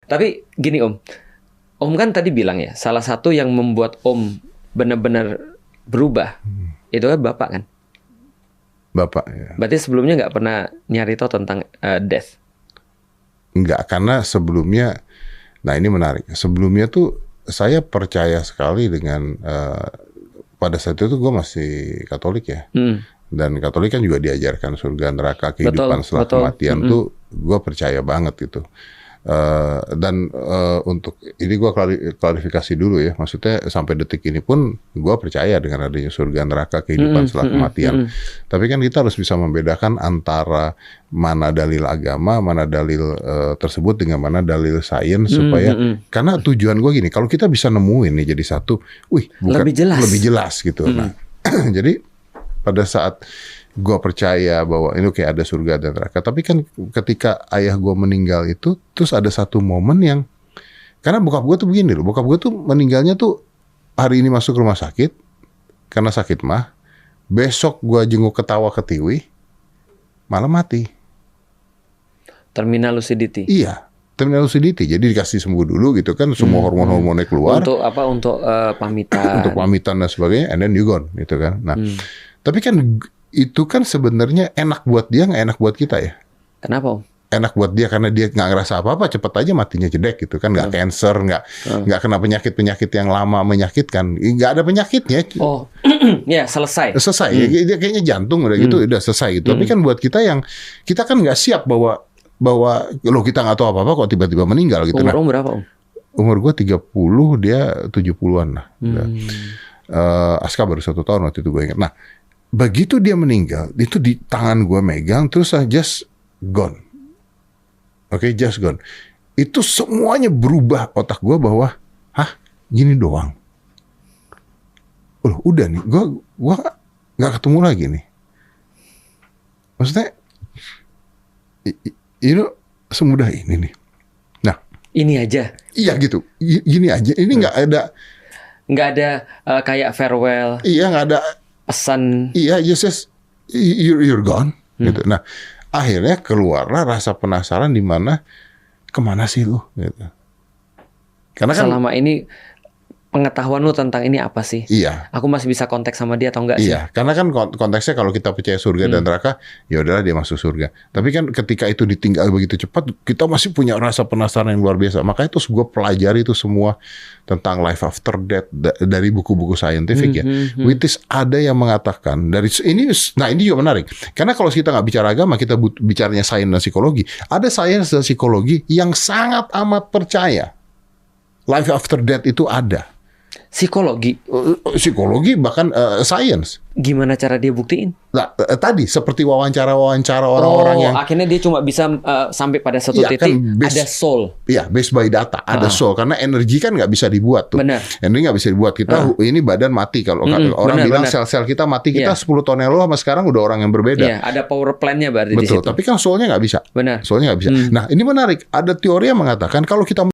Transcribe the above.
Tapi gini Om kan tadi bilang ya, salah satu yang membuat Om benar-benar berubah itu kan Bapak kan? Bapak ya. Berarti sebelumnya nggak pernah nyari tahu tentang death? Enggak, karena sebelumnya, nah ini menarik. Sebelumnya tuh saya percaya sekali dengan pada saat itu gue masih Katolik ya. Dan Katolik kan juga diajarkan surga neraka kehidupan setelah kematian tuh gue percaya banget gitu. Dan untuk ini gue klarifikasi dulu ya, maksudnya sampai detik ini pun gue percaya dengan adanya surga neraka kehidupan setelah kematian. Tapi kan kita harus bisa membedakan antara mana dalil agama, mana dalil tersebut dengan mana dalil sains supaya karena tujuan gue gini, kalau kita bisa nemuin nih jadi satu, bukan lebih jelas gitu. Nah, jadi pada saat gue percaya bahwa ini kayak ada surga dan neraka, tapi kan ketika ayah gue meninggal itu, terus ada satu momen yang, karena bokap gue tuh begini loh, bokap gue tuh meninggalnya tuh hari ini masuk rumah sakit karena sakit mah, besok gue jenguk ketawa ketiwi, malah mati. Terminal lucidity. Iya, terminal lucidity. Jadi dikasih sembuh dulu gitu kan, semua hormon-hormonnya keluar. Untuk apa? Untuk pamitan. Untuk pamitan dan sebagainya, and then you gone gitu kan. Nah, tapi kan itu kan sebenarnya enak buat dia, nggak enak buat kita ya. Kenapa Om? Enak buat dia karena dia nggak ngerasa apa-apa, cepet aja matinya jedek gitu kan, nggak cancer, nggak kena penyakit yang lama menyakitkan, nggak ada penyakitnya. Oh, ya selesai. Dia kayaknya jantung udah gitu, udah selesai gitu. Tapi kan buat kita yang kita kan nggak siap bahwa lo kita nggak tahu apa-apa kok tiba-tiba meninggal gitu. Umur berapa Om? Umur gue 30, dia 70-an lah. Aska baru 1 tahun waktu itu gue ingat. Nah, begitu dia meninggal, itu di tangan gue megang, terus just gone. Oke, just gone. Itu semuanya berubah otak gue bahwa, gini doang. Udah nih, gue nggak ketemu lagi nih. Maksudnya, semudah ini nih. Nah, ini aja. Iya gitu, gini aja. Ini nggak ada kayak farewell. Iya, nggak ada pesan. Iya, just you're gone. Gitu. Nah, akhirnya keluarlah rasa penasaran di mana kemana sih lu? Gitu. Karena kan selama ini pengetahuan lu tentang ini apa sih? Iya. Aku masih bisa kontak sama dia atau enggak sih? Iya, karena kan konteksnya kalau kita percaya surga dan neraka, ya udahlah dia masuk surga. Tapi kan ketika itu ditinggal begitu cepat, kita masih punya rasa penasaran yang luar biasa. Makanya terus gue pelajari itu semua tentang life after death dari buku-buku saintifik ya. Which is ada yang mengatakan dari ini, nah ini juga menarik. Karena kalau kita nggak bicara agama, kita bicaranya sains dan psikologi. Ada sains dan psikologi yang sangat amat percaya life after death itu ada. Psikologi bahkan sains. Gimana cara dia buktiin? Nah, tadi seperti wawancara orang-orang yang akhirnya dia cuma bisa sampai pada satu titik kan ada soul. Iya, based by data ada soul karena energi kan nggak bisa dibuat tuh. Benar. Energi nggak bisa dibuat. Kita ini badan mati kalau orang bilang sel-sel kita mati, kita 10 tahun yang lalu sama sekarang udah orang yang berbeda. Iya, ada power plan-nya berarti. Betul, di situ. tapi kan soulnya nggak bisa. Benar. Soulnya nggak bisa. Nah, ini menarik. Ada teori yang mengatakan kalau kita